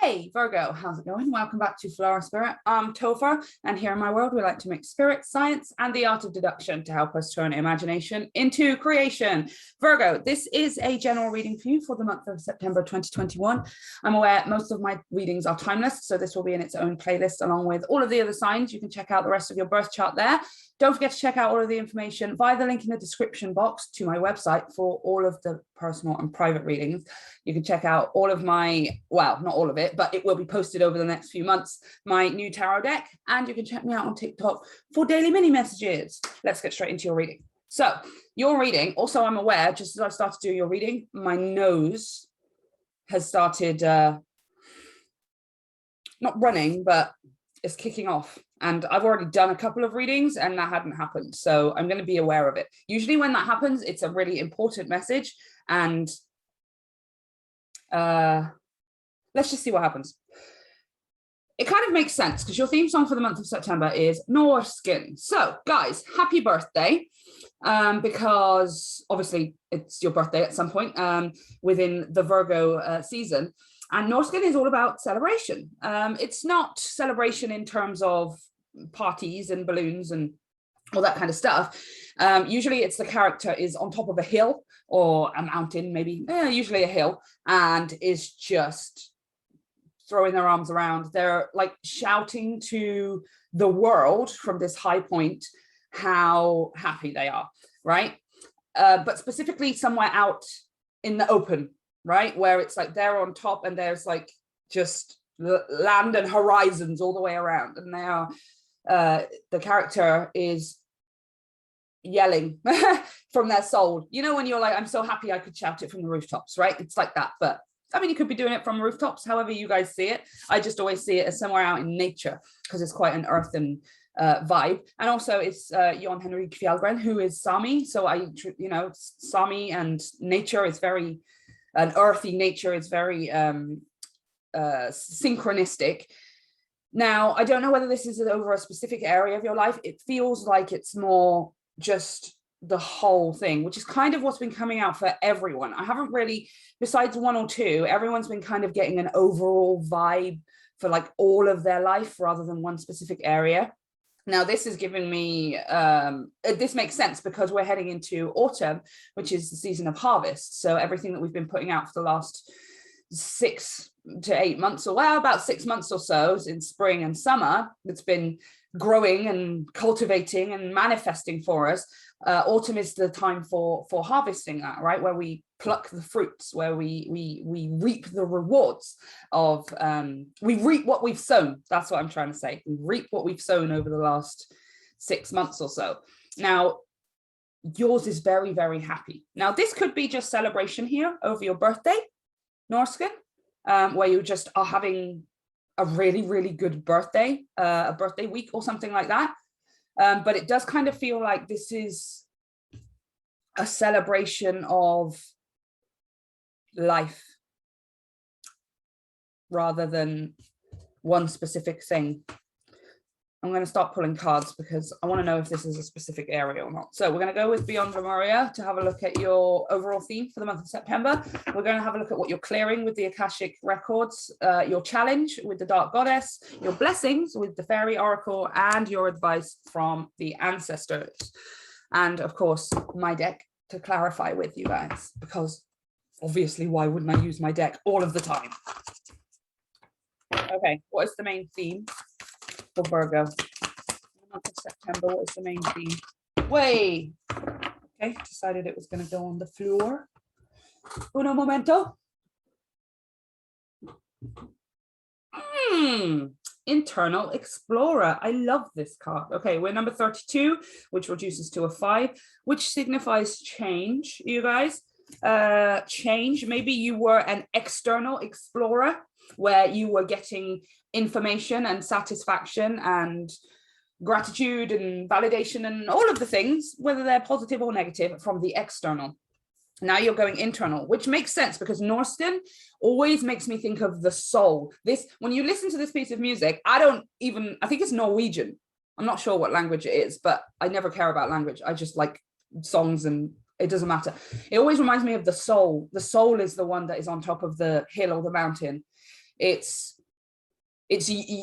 Hey Virgo, how's it going? Welcome back to Filara Spirit. I'm Topher, and here in my world we like to mix spirit, science, and the art of deduction to help us turn imagination into creation. Virgo, this is a general reading for you for the month of September 2021. I'm aware most of my readings are timeless, so this will be in its own playlist along with all of the other signs. You can check out the rest of your birth chart there. Don't forget to check out all of the information via the link in the description box to my website for all of the personal and private readings. You can check out all of my, well, not all of it, but it will be posted over the next few months, my new tarot deck, and you can check me out on TikTok for daily mini messages. Let's get straight into your reading. So your reading, also I'm aware, just as I start to do your reading, my nose has started, not running, but it's kicking off. And I've already done a couple of readings and that hadn't happened. So I'm going to be aware of it. Usually when that happens, it's a really important message. And let's just see what happens. It kind of makes sense because your theme song for the month of September is Norskin. So guys, happy birthday. Because obviously it's your birthday at some point within the Virgo season. And Norskin is all about celebration. It's not celebration in terms of parties and balloons and all that kind of stuff. Usually it's the character is on top of a hill or a mountain, maybe usually a hill, and is just throwing their arms around. They're like shouting to the world from this high point how happy they are, right? But specifically somewhere out in the open, right, where it's like they're on top and there's like just land and horizons all the way around, and they are the character is yelling from their soul. You know, when you're like, I'm so happy I could shout it from the rooftops, right? It's like that. But I mean, you could be doing it from rooftops, however you guys see it. I just always see it as somewhere out in nature because it's quite an earthen vibe. And also it's Jon Henrik Fjellgren, who is Sami. So Sami and nature is very, an earthy nature is very synchronistic. Now, I don't know whether this is over a specific area of your life. It feels like it's more just the whole thing, which is kind of what's been coming out for everyone. I haven't really, besides one or two, everyone's been kind of getting an overall vibe for like all of their life rather than one specific area. Now, this is giving me, this makes sense because we're heading into autumn, which is the season of harvest. So everything that we've been putting out for the last 6 to 8 months, or well, about 6 months or so in spring and summer, that's been growing and cultivating and manifesting for us. Autumn is the time for harvesting that, right? Where we pluck the fruits, where we reap the rewards of, we reap what we've sown. That's what I'm trying to say. We reap what we've sown over the last 6 months or so. Now, yours is very, very happy. Now, this could be just celebration here over your birthday, Norskin, where you just are having a really, really good birthday, a birthday week or something like that. But it does kind of feel like this is a celebration of life rather than one specific thing. I'm going to start pulling cards because I want to know if this is a specific area or not. So we're going to go with Beyond Lemuria to have a look at your overall theme for the month of September. We're going to have a look at what you're clearing with the Akashic Records, your challenge with the Dark Goddess, your blessings with the Fairy Oracle, and your advice from the ancestors. And of course, my deck to clarify with you guys, because obviously, why wouldn't I use my deck all of the time? Okay, what is the main theme for Virgo? The month of September, what is the main theme? Way. Okay, decided it was going to go on the floor. Uno momento. Internal Explorer. I love this card. Okay, we're number 32, which reduces to a 5, which signifies change, you guys. Change. Maybe you were an external explorer where you were getting information and satisfaction and gratitude and validation and all of the things, whether they're positive or negative, from the external. Now you're going internal, which makes sense because Norskin always makes me think of the soul. This, when you listen to this piece of music, I think it's Norwegian. I'm not sure what language it is, but I never care about language. I just like songs and it doesn't matter. It always reminds me of the soul. The soul is the one that is on top of the hill or the mountain.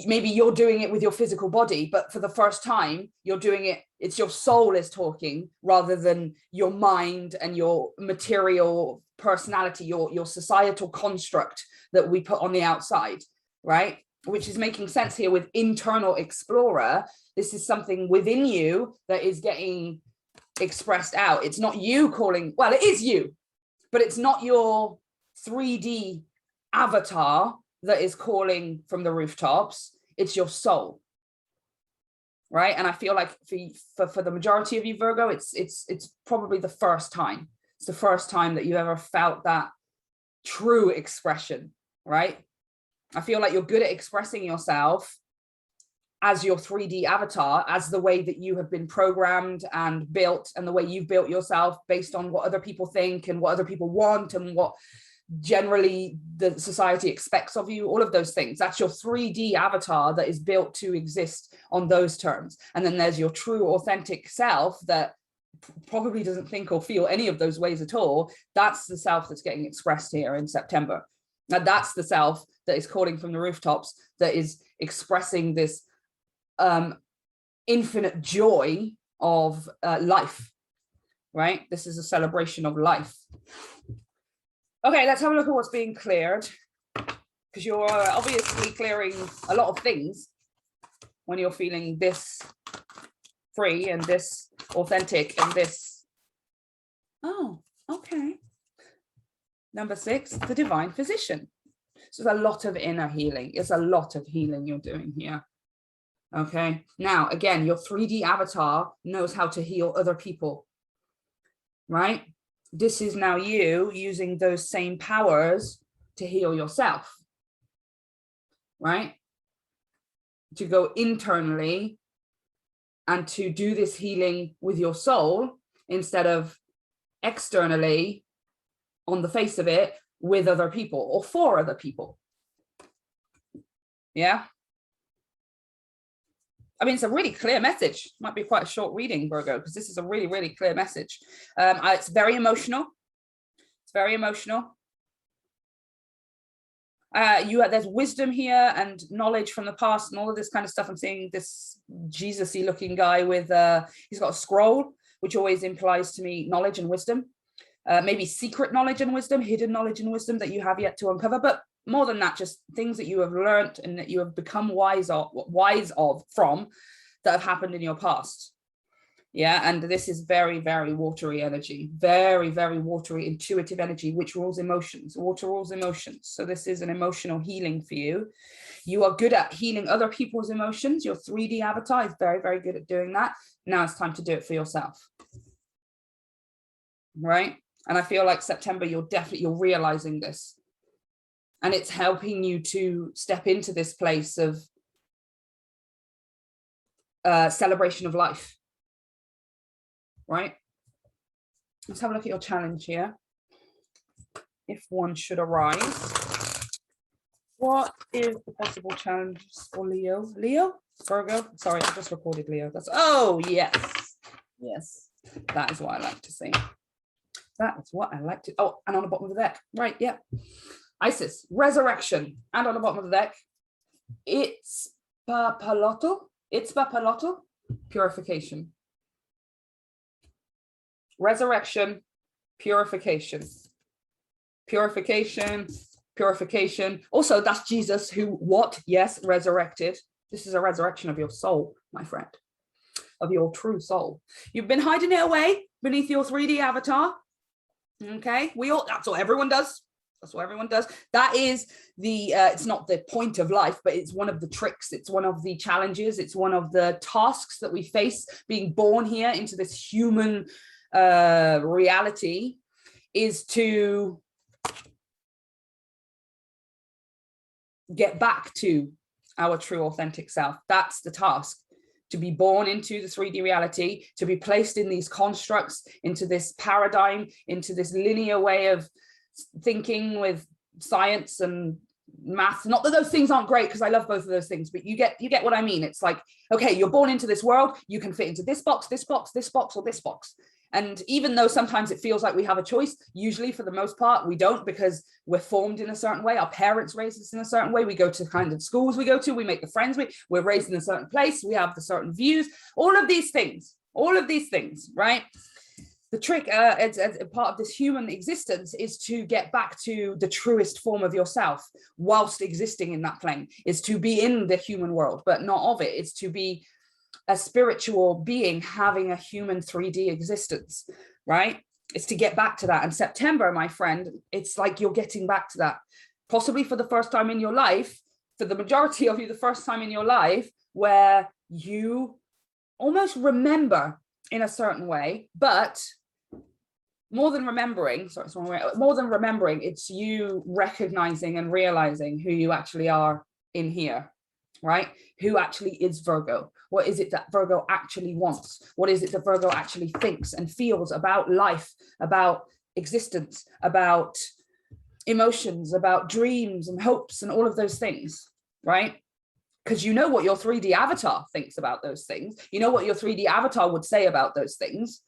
maybe you're doing it with your physical body, but for the first time you're doing it, it's your soul is talking rather than your mind and your material personality, your societal construct that we put on the outside, right? Which is making sense here with internal explorer. This is something within you that is getting expressed out. It's not you calling, well, it is you, but it's not your 3D avatar that is calling from the rooftops. It's your soul, right? And I feel like for the majority of you, Virgo, it's probably the first time. It's the first time that you ever felt that true expression, right? I feel like you're good at expressing yourself as your 3D avatar, as the way that you have been programmed and built, and the way you've built yourself based on what other people think and what other people want and what generally the society expects of you, all of those things. That's your 3D avatar that is built to exist on those terms. And then there's your true authentic self that probably doesn't think or feel any of those ways at all. That's the self that's getting expressed here in September. Now that's the self that is calling from the rooftops, that is expressing this infinite joy of life, right? This is a celebration of life. Okay, let's have a look at what's being cleared, because you're obviously clearing a lot of things when you're feeling this free and this authentic and this. Oh, okay. Number 6, the divine physician. So there's a lot of inner healing. It's a lot of healing you're doing here. Okay, now again, your 3D avatar knows how to heal other people, right? This is now you using those same powers to heal yourself, right? To go internally and to do this healing with your soul instead of externally on the face of it with other people or for other people. Yeah. I mean, it's a really clear message. Might be quite a short reading, Virgo, because this is a really, really clear message. It's very emotional. It's very emotional. There's wisdom here and knowledge from the past and all of this kind of stuff. I'm seeing this Jesus-y looking guy with, he's got a scroll, which always implies to me knowledge and wisdom. Maybe secret knowledge and wisdom, hidden knowledge and wisdom that you have yet to uncover. But more than that, just things that you have learned and that you have become wise of from that have happened in your past. Yeah, and this is very, very watery energy, very, very watery, intuitive energy, which rules emotions. Water rules emotions. So this is an emotional healing for you. You are good at healing other people's emotions. Your 3D avatar is very, very good at doing that. Now it's time to do it for yourself. Right? And I feel like September, you're realizing this. And it's helping you to step into this place of celebration of life, right? Let's have a look at your challenge here. If one should arise, what is the possible challenge for Leo? Leo? Virgo? Sorry, I just recorded Leo. Oh, yes. Yes, that is what I like to see. That is what I like to, oh, and on the bottom of the deck, right, yeah. Isis, resurrection, and on the bottom of the deck, it's papalotl, purification. Resurrection, purification. Purification, purification. Also, that's Jesus who, what? Yes, resurrected. This is a resurrection of your soul, my friend, of your true soul. You've been hiding it away beneath your 3D avatar. Okay, that's what everyone does. That's what everyone does. That is the, it's not the point of life, but it's one of the tricks. It's one of the challenges. It's one of the tasks that we face being born here into this human reality, is to get back to our true authentic self. That's the task. To be born into the 3D reality, to be placed in these constructs, into this paradigm, into this linear way of thinking with science and math. Not that those things aren't great, because I love both of those things, but you get what I mean. It's like, okay, you're born into this world, you can fit into this box, this box, this box, or this box. And even though sometimes it feels like we have a choice, usually for the most part, we don't, because we're formed in a certain way. Our parents raise us in a certain way. We go to kind of schools we go to, we make the friends we're raised in a certain place. We have the certain views, all of these things, right? The trick as part of this human existence is to get back to the truest form of yourself whilst existing in that plane, is to be in the human world, but not of it. It's to be a spiritual being having a human 3D existence, right? It's to get back to that. And September, my friend, it's like you're getting back to that, possibly for the first time in your life, for the majority of you, the first time in your life, where you almost remember in a certain way, but more than remembering, it's you recognizing and realizing who you actually are in here, right? Who actually is Virgo? What is it that Virgo actually wants? What is it that Virgo actually thinks and feels about life, about existence, about emotions, about dreams and hopes and all of those things, right? Because you know what your 3D avatar thinks about those things. You know what your 3D avatar would say about those things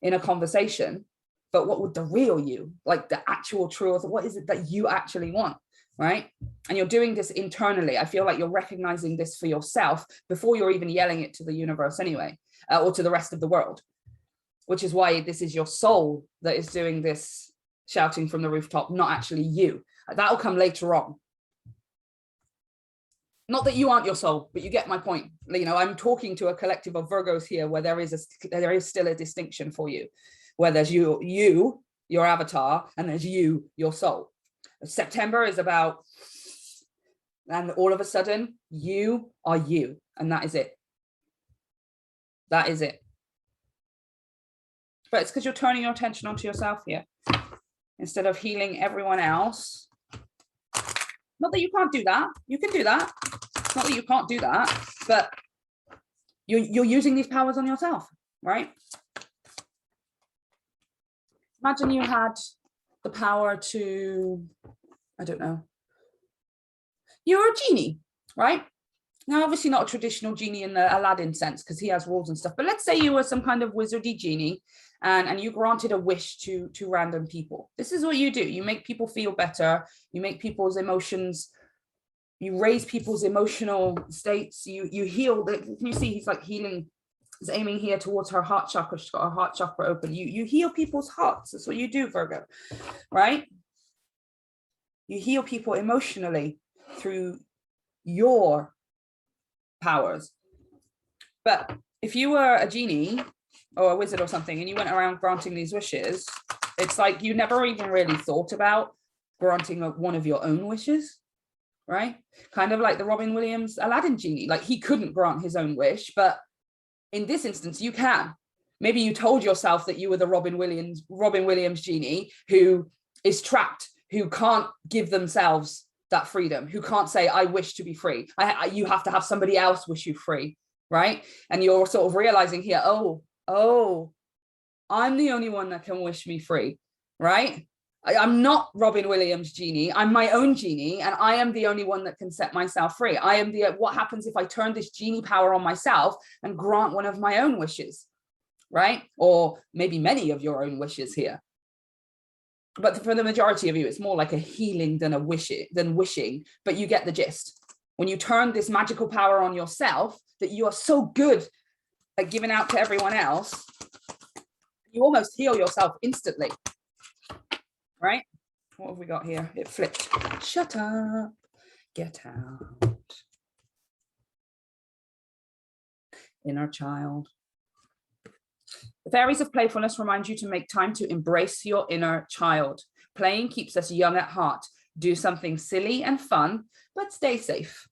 in a conversation. But what would the real you, like the actual truth, what is it that you actually want? Right? And you're doing this internally. I feel like you're recognizing this for yourself before you're even yelling it to the universe anyway, or to the rest of the world, which is why this is your soul that is doing this shouting from the rooftop, not actually you. That'll come later on. Not that you aren't your soul, but you get my point. You know, I'm talking to a collective of Virgos here where there is still a distinction for you, where there's you, your avatar, and there's you, your soul. September is about, and all of a sudden you are you, and that is it. That is it. But it's because you're turning your attention onto yourself here instead of healing everyone else. Not that you can't do that. You can do that. Not that you can't do that, but you're using these powers on yourself, right? Imagine you had the power to, I don't know, you're a genie, right? Now, obviously not a traditional genie in the Aladdin sense, because he has rules and stuff, but let's say you were some kind of wizardy genie and you granted a wish to random people. This is what you do. You make people feel better. You make people's emotions, you raise people's emotional states. You heal. Can you see he's like healing? Is aiming here towards her heart chakra. She's got her heart chakra open. You heal people's hearts. That's what you do, Virgo, right? You heal people emotionally through your powers. But if you were a genie or a wizard or something and you went around granting these wishes, it's like you never even really thought about granting one of your own wishes, right? Kind of like the Robin Williams Aladdin genie. Like he couldn't grant his own wish, but in this instance, you can. Maybe you told yourself that you were the Robin Williams genie who is trapped, who can't give themselves that freedom, who can't say, I wish to be free. You have to have somebody else wish you free, right? And you're sort of realizing here, oh, I'm the only one that can wish me free, right? I'm not Robin Williams genie. I'm my own genie, and I am the only one that can set myself free. I am what happens if I turn this genie power on myself and grant one of my own wishes, right? Or maybe many of your own wishes here. But for the majority of you, it's more like a healing than wishing, but you get the gist. When you turn this magical power on yourself that you are so good at giving out to everyone else, you almost heal yourself instantly. Right? What have we got here? It flipped. Shut up. Get out. Inner child. The fairies of playfulness remind you to make time to embrace your inner child. Playing keeps us young at heart. Do something silly and fun, but stay safe.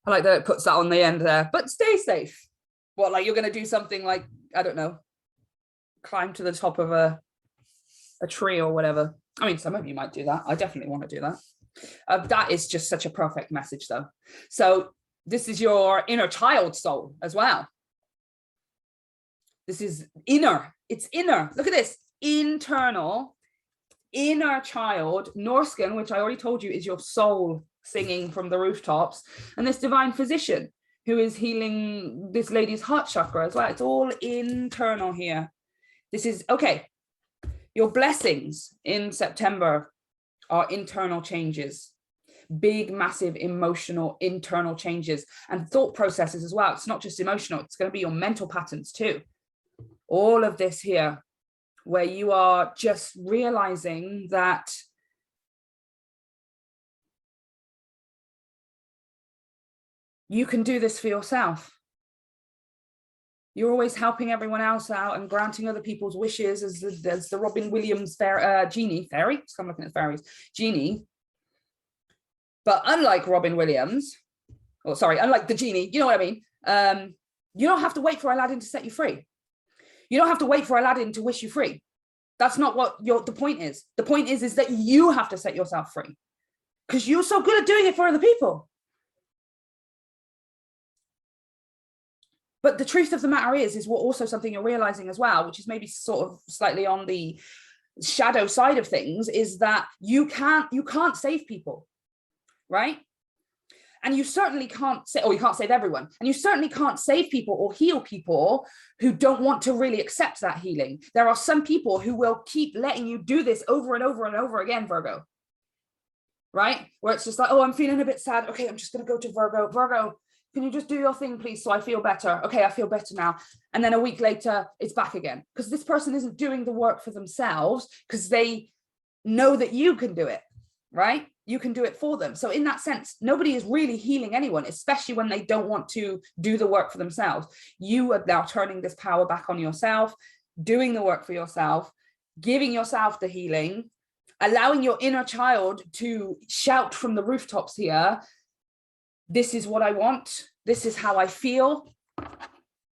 I like that it puts that on the end there, but stay safe. What, like you're going to do something like, I don't know, climb to the top of a tree or whatever. I mean, some of you might do that. I definitely want to do that. That is just such a perfect message though. So this is your inner child soul as well. This is inner. It's inner. Look at this. Internal, inner child, Norskin, which I already told you is your soul singing from the rooftops, and this divine physician who is healing this lady's heart chakra as well. It's all internal here. This is, okay, your blessings in September are internal changes, big, massive, emotional, internal changes, and thought processes as well. It's not just emotional, it's going to be your mental patterns too. All of this here, where you are just realizing that you can do this for yourself. You're always helping everyone else out and granting other people's wishes, as the Robin Williams genie, fairy, so I'm looking at fairies, genie. But unlike Robin Williams, or sorry, unlike the genie, you know what I mean? You don't have to wait for Aladdin to set you free. You don't have to wait for Aladdin to wish you free. That's not what the point is. The point is that you have to set yourself free because you're so good at doing it for other people. But the truth of the matter is what also something you're realizing as well, which is maybe sort of slightly on the shadow side of things, is that you can't save people, right? And you certainly can't say, or you can't save everyone, and you certainly can't save people or heal people who don't want to really accept that healing. There are some people who will keep letting you do this over and over and over again, Virgo, right? Where it's just like, oh, I'm feeling a bit sad. Okay, I'm just going to go to Virgo. Virgo, can you just do your thing, please, so I feel better? Okay, I feel better now. And then a week later, it's back again. Because this person isn't doing the work for themselves because they know that you can do it, right? You can do it for them. So in that sense, nobody is really healing anyone, especially when they don't want to do the work for themselves. You are now turning this power back on yourself, doing the work for yourself, giving yourself the healing, allowing your inner child to shout from the rooftops here, this is what I want. This is how I feel.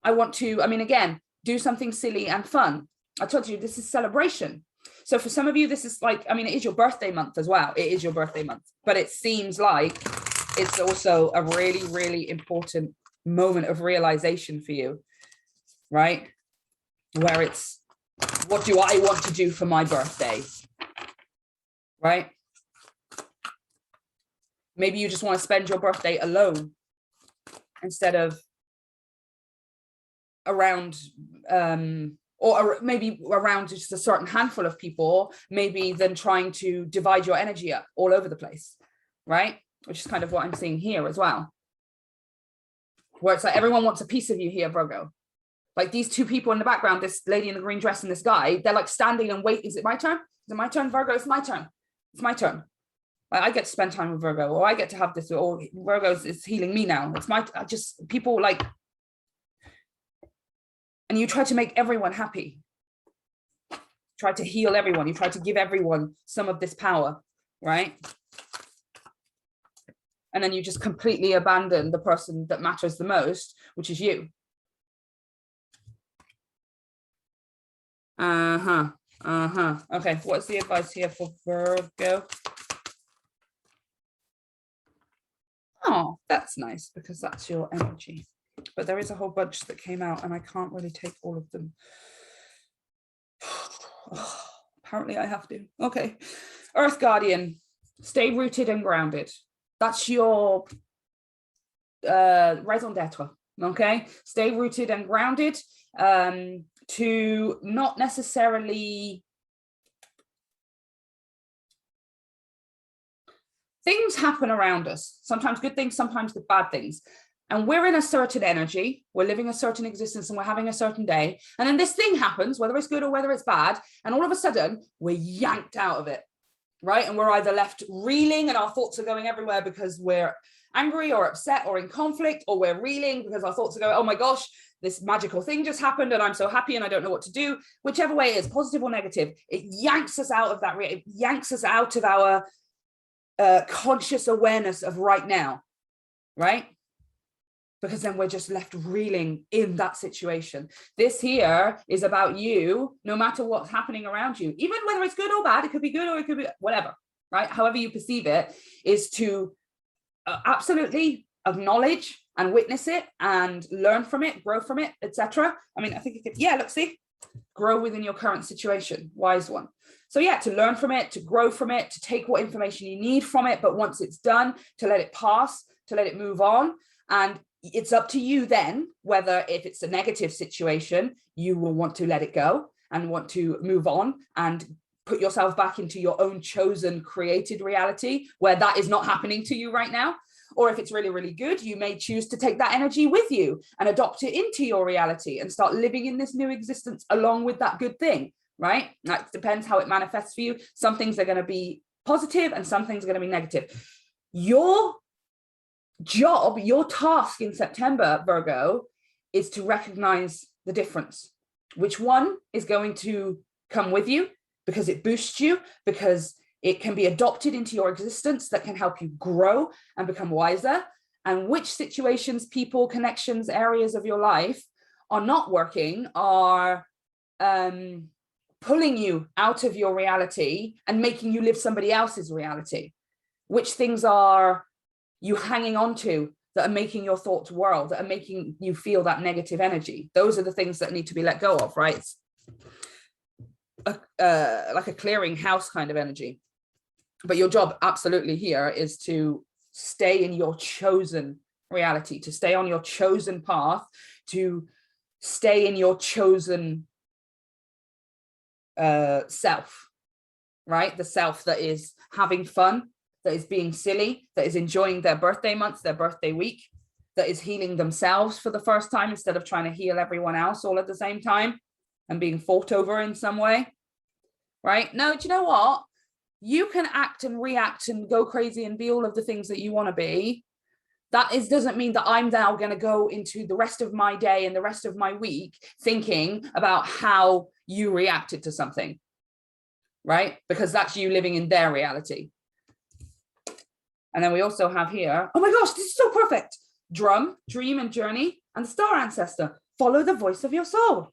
I want to, I mean, again, do something silly and fun. I told you, this is celebration. So for some of you, this is like, I mean, it is your birthday month as well. It is your birthday month, but it seems like it's also a really, really important moment of realization for you, right? Where it's, what do I want to do for my birthday, right? Maybe you just want to spend your birthday alone instead of around, or maybe around just a certain handful of people, maybe then trying to divide your energy up all over the place, right? Which is kind of what I'm seeing here as well. Where it's like everyone wants a piece of you here, Virgo. Like these two people in the background, this lady in the green dress and this guy, they're like standing and wait. Is it my turn? Is it my turn, Virgo? It's my turn. It's my turn. I get to spend time with Virgo, or I get to have this, or Virgo is healing me now. It's my, people like, and you try to make everyone happy. Try to heal everyone. You try to give everyone some of this power, right? And then you just completely abandon the person that matters the most, which is you. Okay, what's the advice here for Virgo? Oh, that's nice because that's your energy. But there is a whole bunch that came out and I can't really take all of them. Apparently I have to. Okay. Earth Guardian, stay rooted and grounded. That's your raison d'etre. Okay. Stay rooted and grounded, to not necessarily things happen around us, sometimes good things, sometimes the bad things. And we're in a certain energy, we're living a certain existence and we're having a certain day. And then this thing happens, whether it's good or whether it's bad. And all of a sudden we're yanked out of it, right? And we're either left reeling and our thoughts are going everywhere because we're angry or upset or in conflict, or we're reeling because our thoughts are going, oh my gosh, this magical thing just happened and I'm so happy and I don't know what to do. Whichever way it is, positive or negative, it yanks us out of that, it yanks us out of our conscious awareness of right now, right? Because then we're just left reeling in that situation. This here is about you, no matter what's happening around you, even whether it's good or bad, it could be good or it could be whatever, right? However you perceive it, is to absolutely acknowledge and witness it and learn from it, grow from it, etc. I mean, I think it could, yeah, look, see, grow within your current situation, wise one. So yeah, to learn from it, to grow from it, to take what information you need from it, but once it's done, to let it pass, to let it move on. And it's up to you then, whether if it's a negative situation, you will want to let it go. and want to move on and put yourself back into your own chosen created reality where that is not happening to you right now. Or if it's really, really good, you may choose to take that energy with you and adopt it into your reality and start living in this new existence along with that good thing, right? That depends how it manifests for you. Some things are going to be positive and some things are going to be negative. Your job, your task in September, Virgo, is to recognize the difference. Which one is going to come with you because it boosts you, because it can be adopted into your existence that can help you grow and become wiser, and which situations, people, connections, areas of your life are not working, are pulling you out of your reality and making you live somebody else's reality. Which things are you hanging on to that are making your thoughts whirl, that are making you feel that negative energy? Those are the things that need to be let go of, right? It's like a clearing house kind of energy. But your job absolutely here is to stay in your chosen reality, to stay on your chosen path, to stay in your chosen self, right? The self that is having fun, that is being silly, that is enjoying their birthday months, their birthday week, that is healing themselves for the first time instead of trying to heal everyone else all at the same time and being fought over in some way, right? No, do you know what? You can act and react and go crazy and be all of the things that you want to be. That doesn't mean that I'm now going to go into the rest of my day and the rest of my week thinking about how you reacted to something, right? Because that's you living in their reality. And then we also have here, oh my gosh, this is so perfect. Drum, dream and journey, and the star ancestor. Follow the voice of your soul.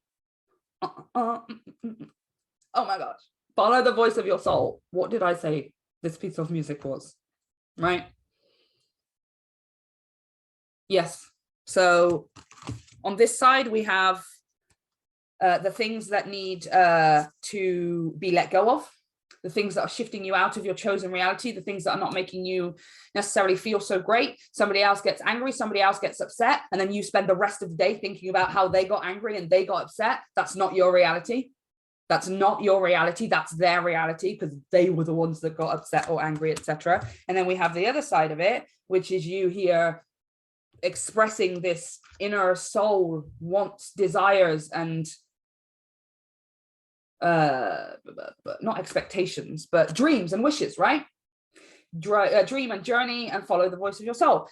Oh my gosh. Follow the voice of your soul. What did I say this piece of music was? Right? Yes. So on this side, we have the things that need to be let go of, the things that are shifting you out of your chosen reality, the things that are not making you necessarily feel so great. Somebody else gets angry, somebody else gets upset, and then you spend the rest of the day thinking about how they got angry and they got upset. That's not your reality. That's not your reality. That's their reality because they were the ones that got upset or angry, etc. And then we have the other side of it, which is you here expressing this inner soul, wants, desires, and not expectations, but dreams and wishes, right? Dream and journey and follow the voice of your soul.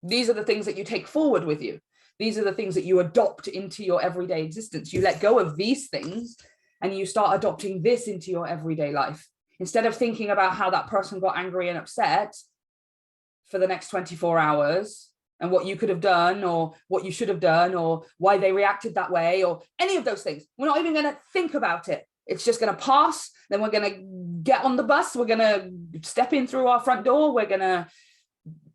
These are the things that you take forward with you. These are the things that you adopt into your everyday existence. You let go of these things and you start adopting this into your everyday life. Instead of thinking about how that person got angry and upset for the next 24 hours and what you could have done or what you should have done or why they reacted that way or any of those things, we're not even going to think about it. It's just going to pass. Then we're going to get on the bus. We're going to step in through our front door. We're going to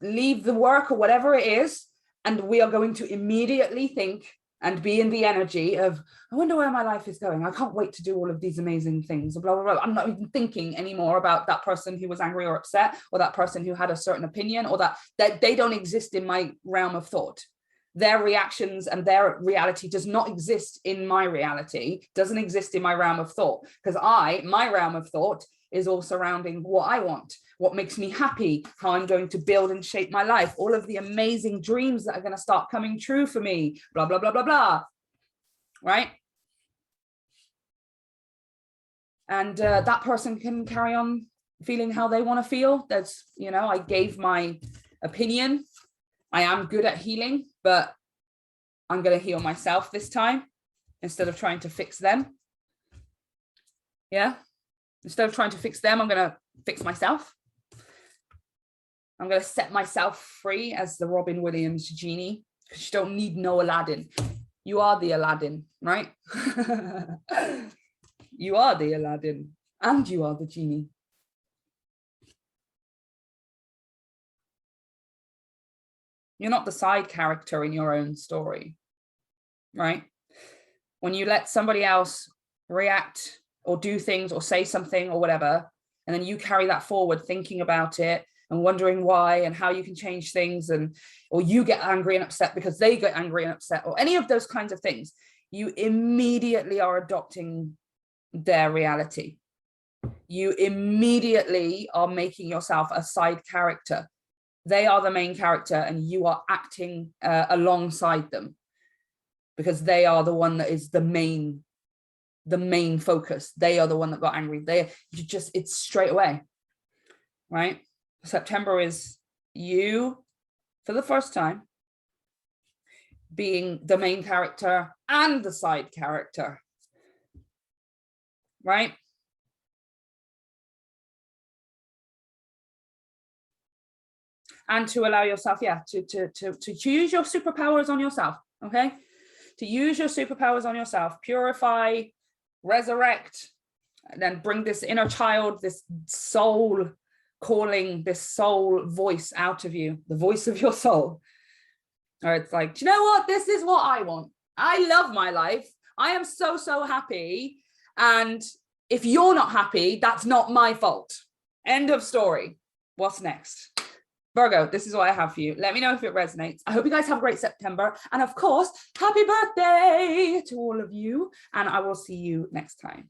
leave the work or whatever it is. And we are going to immediately think and be in the energy of, I wonder where my life is going. I can't wait to do all of these amazing things, blah, blah, blah. I'm not even thinking anymore about that person who was angry or upset, or that person who had a certain opinion, or that they don't exist in my realm of thought. Their reactions and their reality does not exist in my reality, doesn't exist in my realm of thought, because my realm of thought is all surrounding what I want, what makes me happy, how I'm going to build and shape my life, all of the amazing dreams that are going to start coming true for me, blah, blah, blah, blah, blah, right? And that person can carry on feeling how they want to feel. That's, I gave my opinion. I am good at healing, but I'm going to heal myself this time instead of trying to fix them. Yeah. Instead of trying to fix them, I'm going to fix myself. I'm going to set myself free as the Robin Williams genie, because you don't need no Aladdin. You are the Aladdin, right? You are the Aladdin and you are the genie. You're not the side character in your own story, right? When you let somebody else react or do things or say something or whatever, and then you carry that forward thinking about it and wondering why and how you can change things, and or you get angry and upset because they get angry and upset, or any of those kinds of things, you immediately are adopting their reality. You immediately are making yourself a side character. They are the main character and you are acting alongside them, because they are the one that is the main focus. They are the one that got angry. It's straight away, right? September is you, for the first time, being the main character and the side character, right? And to allow yourself, to use your superpowers on yourself, okay? To use your superpowers on yourself, purify, resurrect, and then bring this inner child, this soul calling, this soul voice out of you, the voice of your soul. Or it's like, do you know what? This is what I want. I love my life. I am so, so happy. And if you're not happy, that's not my fault. End of story. What's next? Virgo, this is what I have for you. Let me know if it resonates. I hope you guys have a great September. And of course, happy birthday to all of you. And I will see you next time.